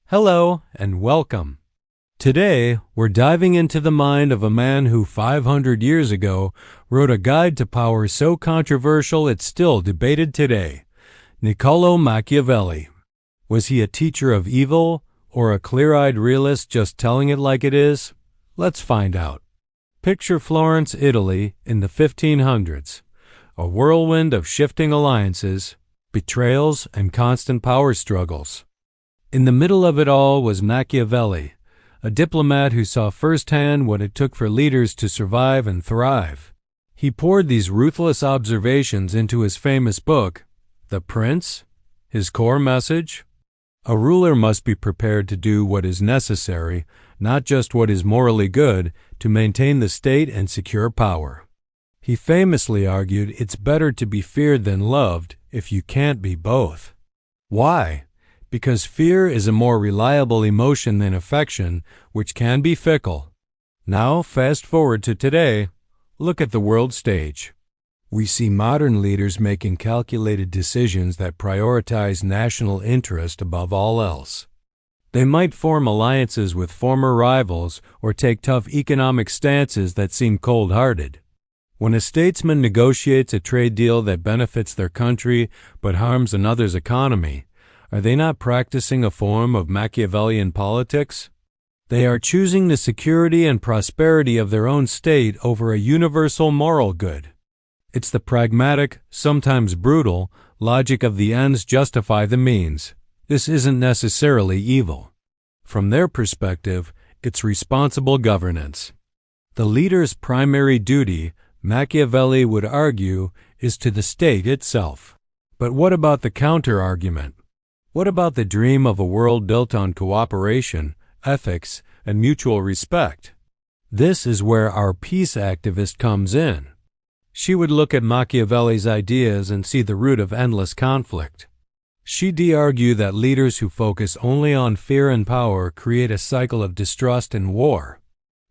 Hello and welcome. Today, we're diving into the mind of a man who 500 years ago wrote a guide to power so controversial it's still debated today. Niccolò Machiavelli. Was he a teacher of evil or a clear-eyed realist just telling it like it is? Let's find out. Picture Florence, Italy in the 1500s. A whirlwind of shifting alliances, betrayals, and constant power struggles. In the middle of it all was Machiavelli, a diplomat who saw firsthand what it took for leaders to survive and thrive. He poured these ruthless observations into his famous book, The Prince. His core message? A ruler must be prepared to do what is necessary, not just what is morally good, to maintain the state and secure power. He famously argued it's better to be feared than loved if you can't be both. Why? Because fear is a more reliable emotion than affection, which can be fickle. Now, fast forward to today, look at the world stage. We see modern leaders making calculated decisions that prioritize national interest above all else. They might form alliances with former rivals or take tough economic stances that seem cold-hearted. When a statesman negotiates a trade deal that benefits their country but harms another's economy, are they not practicing a form of Machiavellian politics? They are choosing the security and prosperity of their own state over a universal moral good. It's the pragmatic, sometimes brutal, logic of the ends justify the means. This isn't necessarily evil. From their perspective, it's responsible governance. The leader's primary duty, Machiavelli would argue, is to the state itself. But what about the counter-argument? What about the dream of a world built on cooperation, ethics, and mutual respect? This is where our peace activist comes in. She would look at Machiavelli's ideas and see the root of endless conflict. She'd argue that leaders who focus only on fear and power create a cycle of distrust and war.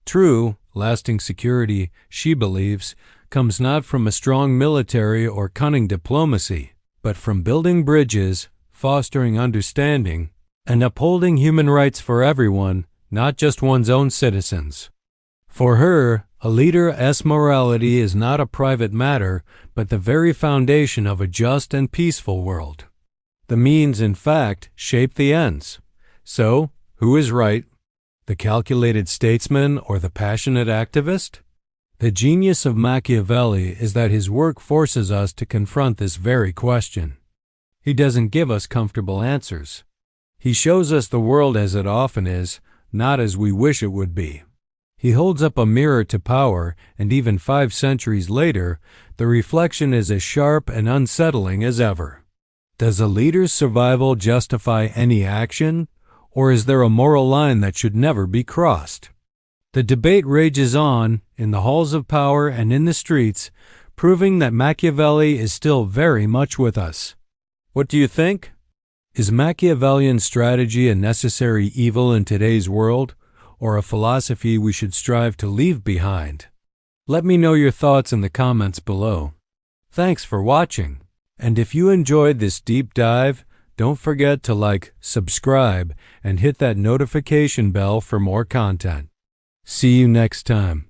True, lasting security, she believes, comes not from a strong military or cunning diplomacy, but from building bridges, fostering understanding, and upholding human rights for everyone, not just one's own citizens. For her, a leader's morality is not a private matter, but the very foundation of a just and peaceful world. The means, in fact, shape the ends. So, who is right? The calculated statesman or the passionate activist? The genius of Machiavelli is that his work forces us to confront this very question. He doesn't give us comfortable answers. He shows us the world as it often is, not as we wish it would be. He holds up a mirror to power, and even 5 centuries later, the reflection is as sharp and unsettling as ever. Does a leader's survival justify any action, or is there a moral line that should never be crossed? The debate rages on, in the halls of power and in the streets, proving that Machiavelli is still very much with us. What do you think? Is Machiavellian strategy a necessary evil in today's world, or a philosophy we should strive to leave behind? Let me know your thoughts in the comments below. Thanks for watching, and if you enjoyed this deep dive, don't forget to like, subscribe, and hit that notification bell for more content. See you next time.